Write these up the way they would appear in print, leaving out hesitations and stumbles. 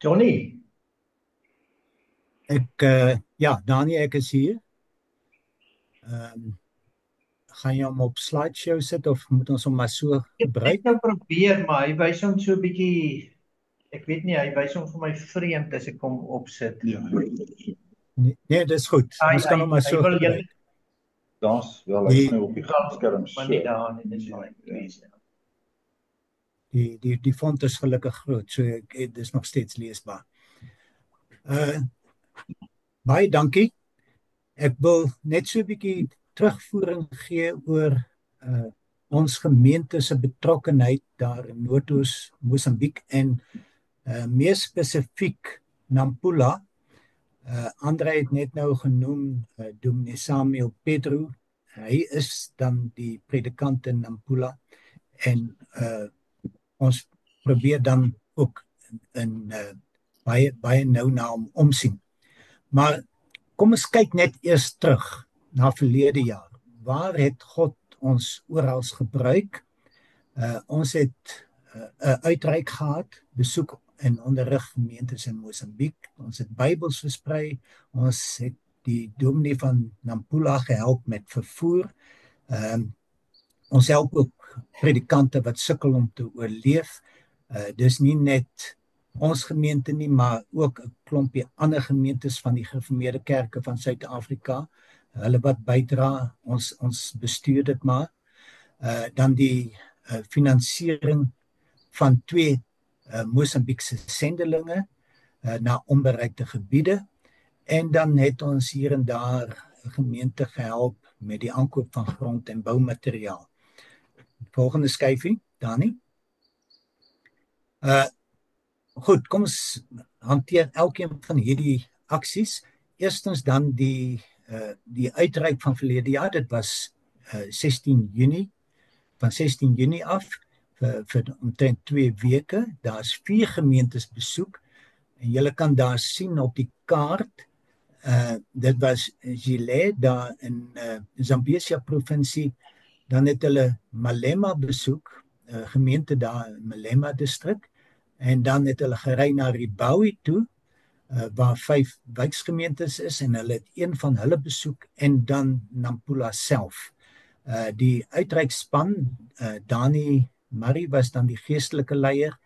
Johnny, Ja, Dani, ek is hier. Ehm Gaan jy hom op slideshow sit of moet ons hom maar so ek nou gebruik? probeer, maar hy wys hom so 'n bietjie, ek weet nie, hy wys hom vir my vreemd as ek hom opsit. Ja. Nee, nee, dis goed. Hy Ons hy kan hom maar hy so wil een gebruik. Dans wel hy's Die nou op die skerm maar so. nie daar nie, dis waar ek lees. Ja. die font is gelukkig groot, so dis nog steeds leesbaar. Uh Baie dankie. Ek wil net so 'n bietjie terugvoering gee oor uh ons gemeente se betrokkenheid daar in Noord-Oos Mosambiek en meer spesifiek Nampula. Andre het net nou genoem Dominee Samuel Pedro. Hy is dan die predikant in Nampula en ons probeer dan ook in baie nou na hom omsien. Maar kom ons kyk net eers terug na verlede jaar. Waar het God ons oral gebruik? Ons het 'n uitreik gehad, besoek en onderrig gemeentes in Mosambiek. Ons het Bybels versprei. Ons het die dominee van Nampula gehelp met vervoer. Ons help ook predikante wat sukkel om te oorleef. Dis nie net ons gemeente nie, maar ook 'n klompie ander gemeentes van die Gereformeerde Kerke van Suid-Afrika. Hulle wat bydra, ons bestuur dit maar. Dan die finansiering van twee Mosambiekse sendelinge na onbereikte gebiede. En dan het ons hier en daar 'n gemeente gehelp met die aankoop van grond en boumateriaal. Volgende skyfie, Dani. Goed, kom ons hanteer elkeen van hierdie aksies. Eerstens dan die uitreik van verlede jaar. Dit was 16 Junie, van 16 Junie af vir omtrent 2 weke. Daar's 4 gemeentes besoek en julle kan daar sien op die kaart. Dit was Gile daar in Zambezia provinsie. Dan het hulle Malema besoek, gemeente daar in Malema distrik. En dan het hulle gery na Ribawi toe, waar 5 wijksgemeentes is en hulle het een van hulle besoek en dan Nampula self. Die uitreikspan, Dani Murray was dan die geestelike leier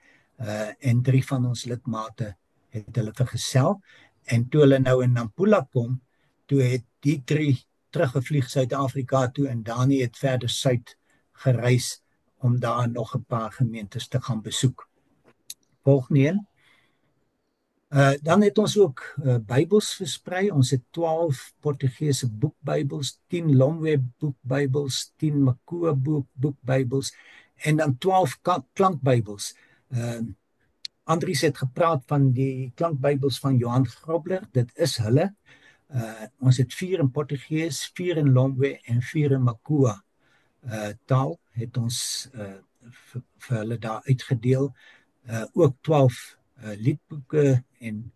en 3 van ons lidmate het hulle vergesel. En toe hulle nou in Nampula kom, toe het die 3 teruggevlieg Suid-Afrika toe en Dani het verder suid gereis om daar nog 'n paar gemeentes te gaan besoek. Volgende een. Dan het ons ook Bybels versprei. Ons het 12 Portugese boekbybels, 10 Lomwe boekbybels, 10 Makua boekbybels en dan 12 klankbybels. Andries het gepraat van die klankbybels van Johan Grobler. Dit is hulle. Ons het 4 in Portugees, 4 in Lomwe en 4 in Makua taal het ons vir hulle daar uitgedeel. Ook 12 liedboeke in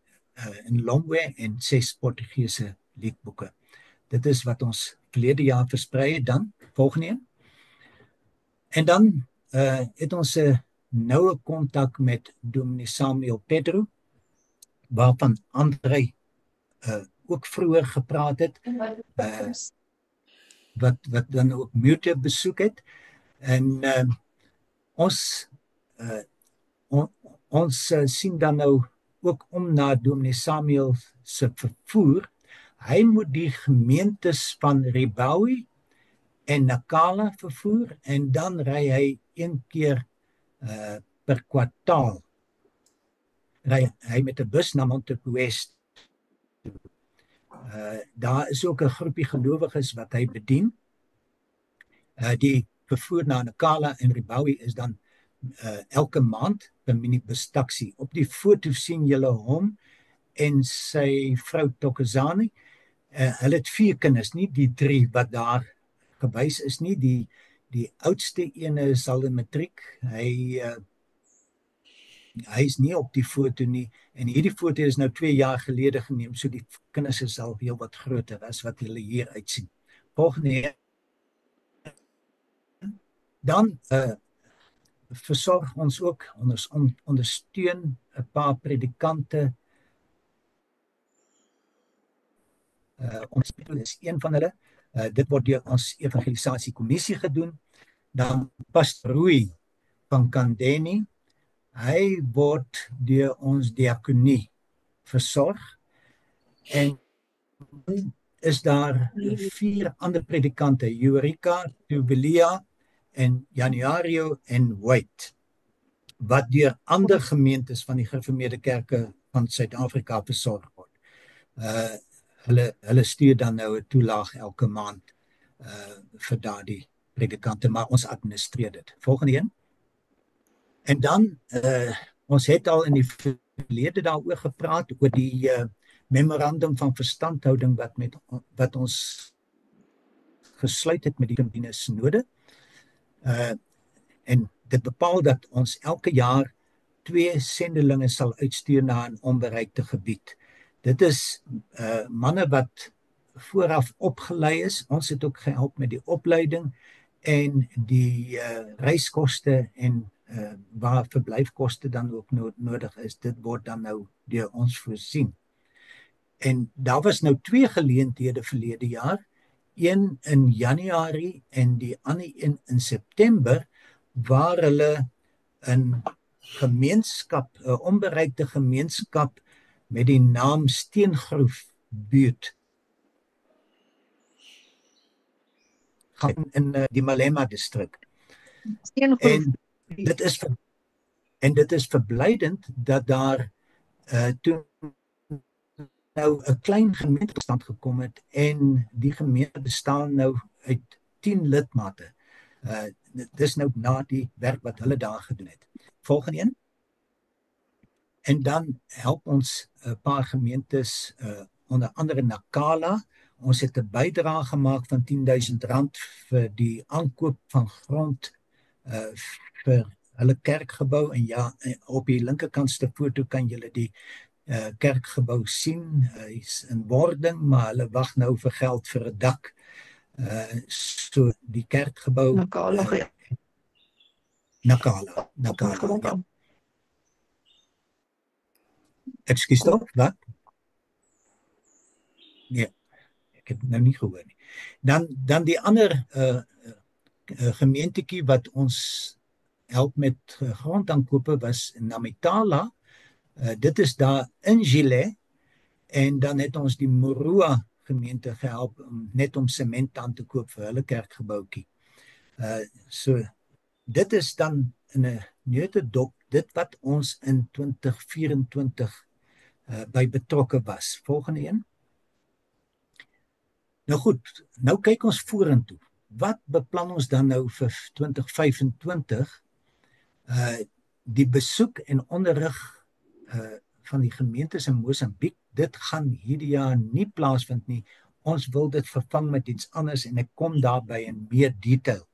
Lomwe en 6 Portugese liedboeke. Dit is wat ons verlede jaar versprei het dan. Volgende een. En dan het ons 'n noue kontak met Dominee Samuel Pedro, waarvan Andre ook vroeër gepraat het, wat dan ook Mute besoek het. En ons sien dan nou ook om na Dominee Samuel se vervoer. Hy moet die gemeentes van Ribawi en Nacala vervoer en dan ry hy 1 keer per kwartaal. Ry hy met 'n bus na Montepuez. Daar is ook 'n groepie gelowiges wat hy bedien. Die vervoer na Nacala en Ribawi is dan elke maand 'n minibus taxi. Op die foto sien julle hom en sy vrou Tokozani. Hulle het 4 kinders, nie die 3 wat daar gewys is nie. Die oudste ene is al in matriek. Hy is nie op die foto nie en hierdie foto is nou 2 jaar gelede geneem, so die kinders is al heel wat groter as wat hulle hier uitsien. Volgende. Dan versorg ons ook, ons ondersteun 'n paar predikante. Ons is een van hulle. Dit word deur ons evangelisasiekommissie gedoen. Dan Pastor Rui van Kandeni, hy word deur ons diakonie versorg. En is daar 4 ander predikante, Eureka, Tubelia en Januario en White, wat deur ander gemeentes van die gereformeerde kerke van Suid-Afrika versorg word. Hulle stuur dan nou 'n toelaag elke maand vir daardie predikante, maar ons administreer dit. Volgende een. En dan, ons het al in die verlede daaroor gepraat, oor die memorandum van verstandhouding wat ons gesluit het met die Kampine Synode. En dit bepaal dat ons elke jaar 2 sendelinge sal uitstuur na 'n onbereikte gebied. Dit is manne wat vooraf opgelei is. Ons het ook gehelp met die opleiding en die reiskoste en waar verblyfkoste dan ook nodig is. Dit word dan nou deur ons voorsien. En daar was nou 2 geleenthede verlede jaar, een in Januarie en die ander een in September, waar hulle 'n gemeenskap, 'n onbereikte gemeenskap met die naam Steengroef buurt in die Malema distrik. En dit is verblydend dat daar toe nou 'n klein gemeente tot stand gekom het en die gemeente bestaan nou uit 10 lidmate. Dis nou na die werk wat hulle daar gedoen het. Volgende een. En dan help ons 'n paar gemeentes, onder andere Nakala. Ons het 'n bydrae gemaak van R10,000 vir die aankoop van grond vir hulle kerkgebou. En ja, op die linkerkantste foto kan julle die kerkgebou sien. Hy's in wording, maar hulle wag nou vir geld vir 'n dak. So die kerkgebou Nakala. Ja. Ekskuus tog, wat? Nee, ek het nou nie gehoor nie. Dan die ander gemeentetjie wat ons help met grondaankope was Namitala. Dit is daar in Gile, en dan het ons die Moroa gemeente gehelp net om sement aan te koop vir hulle kerkgebouetjie. So dit is dan in 'n neutedop dit wat ons in 2024 by betrokke was. Volgende een. Nou goed, nou kyk ons vorentoe. Wat beplan ons dan nou vir 2025? Die besoek en onderrig van die gemeentes in Mosambiek, dit gaan hierdie jaar nie plaasvind nie. Ons wil dit vervang met iets anders en ek kom daarby in meer detail.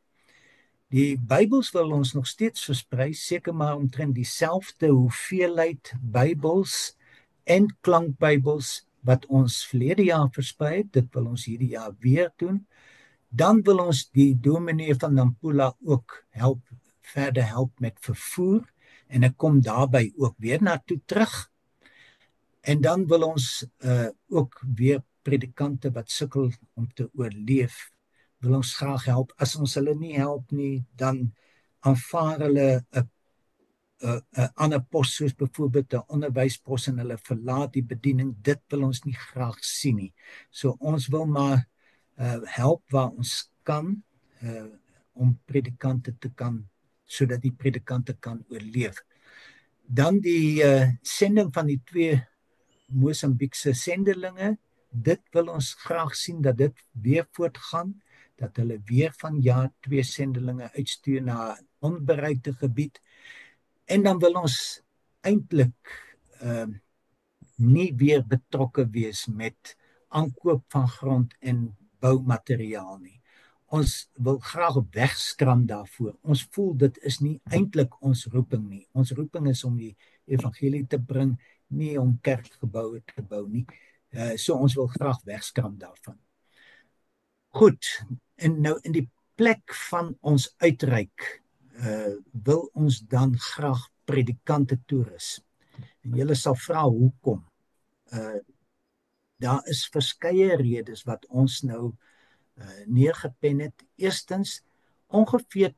Die Bybels wil ons nog steeds versprei, seker maar omtrent dieselfde hoeveelheid Bybels en klankbybels wat ons verlede jaar versprei het. Dit wil ons hierdie jaar weer doen. Dan wil ons die dominee van Nampula ook verder help met vervoer, en ek kom daarby ook weer na toe terug. En dan wil ons ook weer predikante wat sukkel om te oorleef, wil ons graag help. As ons hulle nie help nie, dan aanvaar hulle 'n ander pos, soos byvoorbeeld 'n onderwyspos, en hulle verlaat die bediening. Dit wil ons nie graag sien nie. So ons wil maar help waar ons kan, om predikante te kan, sodat die predikante kan oorleef. Dan die sending van die 2 Mosambiekse sendelinge, dit wil ons graag sien dat dit weer voortgaan, dat hulle weer vanjaar 2 sendelinge uitstuur na 'n onbereikte gebied. En dan wil ons eintlik nie weer betrokke wees met aankoop van grond en boumateriaal nie. Ons wil graag wegskram daarvoor. Ons voel dit is nie eintlik ons roeping nie. Ons roeping is om die evangelie te bring, nie om kerkgeboue te bou nie. So ons wil graag wegskram daarvan. Goed, en nou in die plek van ons uitreik wil ons dan graag predikante toerus. En julle sal vra hoekom. Daar is verskeie redes wat ons nou neergepen het. Eerstens, ongeveer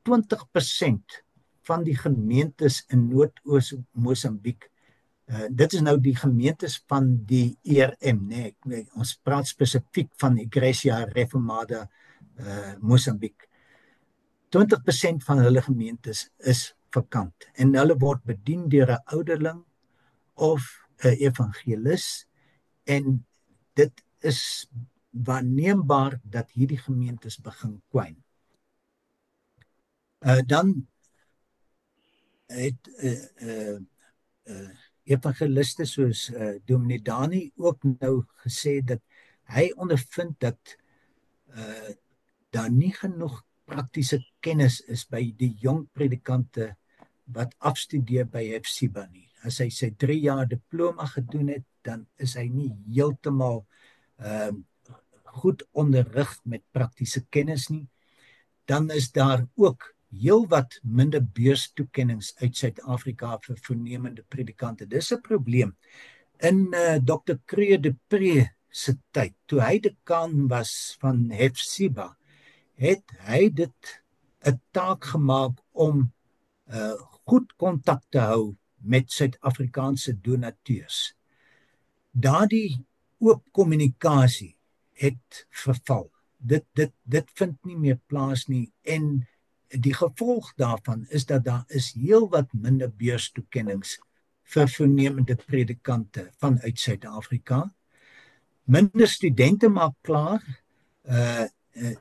20% van die gemeentes in Noord-Oos Mosambiek, dit is nou die gemeentes van die ERM, nee, ons praat spesifiek van Igreja Reformada Mosambiek. 20% van hulle gemeentes is vakant en hulle word bedien deur 'n ouderling of 'n evangelis, en dit is waarneembaar dat hierdie gemeentes begin kwyn. Dan het evangeliste soos Dominee Dani ook nou gesê dat hy ondervind dat daar nie genoeg praktiese kennis is by die jong predikante wat afstudeer by Hepsiba nie. As hy sy 3 jaar diploma gedoen het, dan is hy nie heeltemal goed onderrig met praktiese kennis nie. Dan is daar ook heelwat minder beurstoekennings uit Suid-Afrika vir voornemende predikante. Dis 'n probleem. In Dr. Creux de Pre se tyd, toe hy dekaan was van Hepsiba, het hy dit 'n taak gemaak om goed kontak te hou met Suid-Afrikaanse donateurs. Daardie oop kommunikasie het verval. Dit vind nie meer plaas nie, en die gevolg daarvan is dat daar is heelwat minder beurstoekennings vir voornemende predikante vanuit Suid-Afrika. Minder studente maak klaar,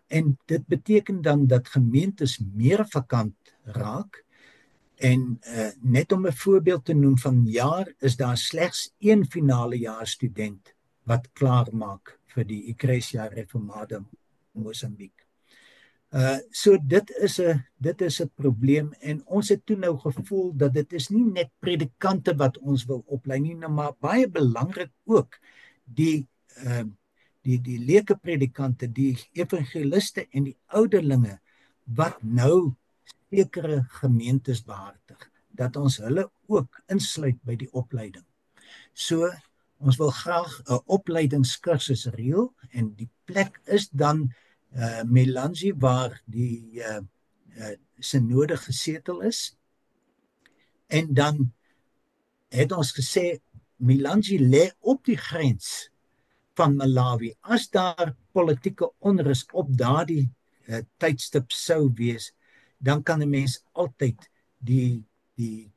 en dit beteken dan dat gemeentes meer vakant raak. En net om 'n voorbeeld te noem, van jaar is daar slegs 1 finale jaar student wat klaar maak vir die Igreja Reformada Mosambiek. So dit is 'n probleem, en ons het toe nou gevoel dat dit is nie net predikante wat ons wil oplei nie, maar baie belangrik ook die leuke predikante, die evangeliste en die ouderlinge wat nou sekere gemeentes behartig, dat ons hulle ook insluit by die opleiding. So, ons wil graag 'n opleidingskursus reël, en die plek is dan Melange, waar die synode gesetel is. En dan het ons gesê, Melange lê op die grens van Malawi. As daar politieke onrus op daardie tydstip sou wees, dan kan 'n mens altyd die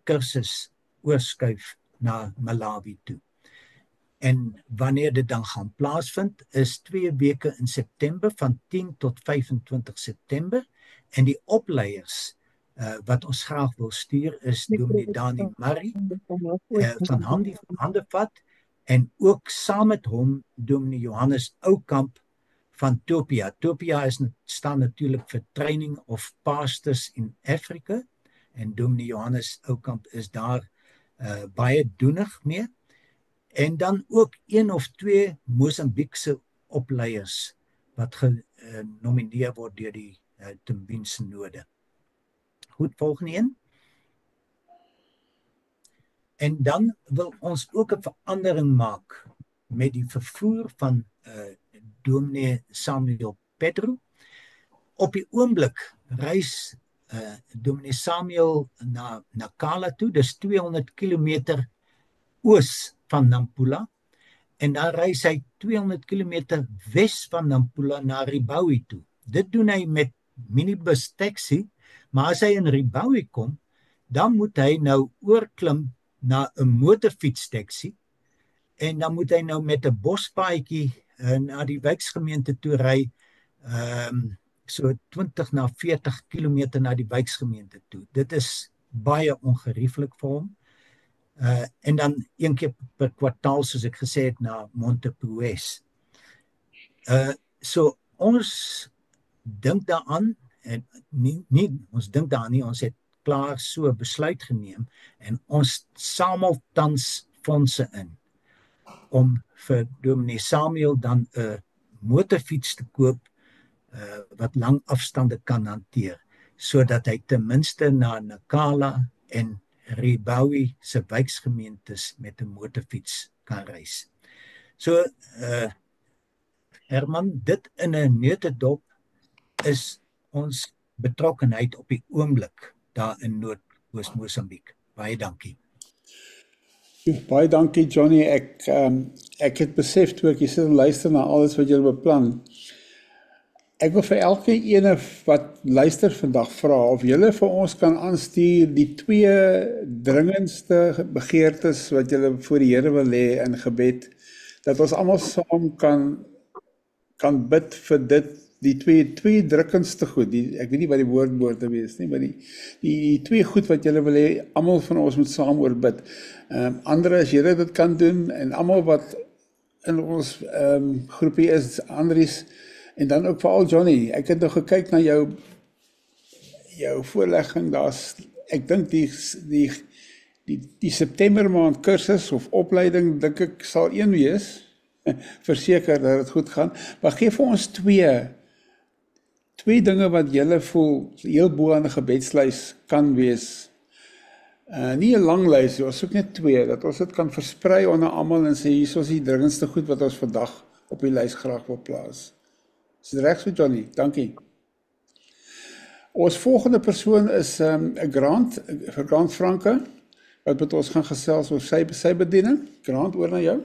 kursus oorskuif na Malawi toe. En wanneer dit dan gaan plaasvind, is 2 weke in September, van 10 tot 25 September, en die opleiers wat ons graag wil stuur is Dominee Dani Murray van Handevat, en ook saam met hom Dominee Johannes Oukamp van Topia. Topia staan natuurlik vir Training of Pastors in Africa, en Dominee Johannes Oukamp is daar baie doenig mee. En dan ook 1 of 2 Mosambiekse opleiers wat genomineer word deur die Tumbin Synode. Goed, volgende een. En dan wil ons ook 'n verandering maak met die vervoer van Dominee Samuel Pedro. Op die oomblik reis Dominee Samuel na Kala toe, dis 200 kilometer oos van Nampula, en dan reis hy 200 kilometer wes van Nampula na Ribawi toe. Dit doen hy met minibus taxi, maar as hy in Ribawi kom, dan moet hy nou oorklim na 'n motorfiets taxi, en dan moet hy nou met 'n bospaadjie na die wijksgemeente toe ry, so 20 na 40 kilometer na die wijksgemeente toe. Dit is baie ongerieflik vir hom. En dan 1 keer per kwartaal, soos ek gesê het, na Montepuez. So ons dink daaraan, en ons dink daaraan nie, ons het klaar so besluit geneem, en ons samel tans fondse in, om vir Dominee Samuel dan 'n motorfiets te koop, wat lang afstande kan hanteer. sodat hy ten minste na Nacala en Ribawi se wijksgemeentes met 'n motorfiets kan reis. So, Herman, dit in 'n neutedop is ons betrokkenheid op die oomblik daar in Noord-Oos-Mosambiek. Baie dankie. Baie dankie Johnny, ek het besef toe ek hier sit en luister na alles wat julle beplan. Ek wil vir elke ene wat luister vandag vra of julle vir ons kan aanstuur die 2 dringendste begeertes wat julle voor die Here wil hê in gebed, dat ons almal saam kan bid vir dit, die twee drukkendste goed, ek weet nie wat die woord behoort te wees nie, maar die 2 goed wat julle wil hê, almal van ons moet saam oor bid. Andre, as julle dit kan doen, en almal wat in ons groepie is, Andries, en dan ook veral Johnny, ek het nou gekyk na jou voorlegging, ek dink die September maand kursus of opleiding, dink ek sal een wees, verseker dat het goed gaan, maar geef vir ons twee dinge wat julle voel heel bo aan 'n gebedslys kan wees. Nie 'n lang lys, ons soek net 2, dat ons dit kan versprei onder almal en sê, hier is die dringendste goed wat ons vandag op die lys graag wil plaas. Is dit reg so, Johnny? Dankie. Ons volgende persoon is Grant Franke, wat met ons gaan gesels oor sy bediening. Grant, oor na jou.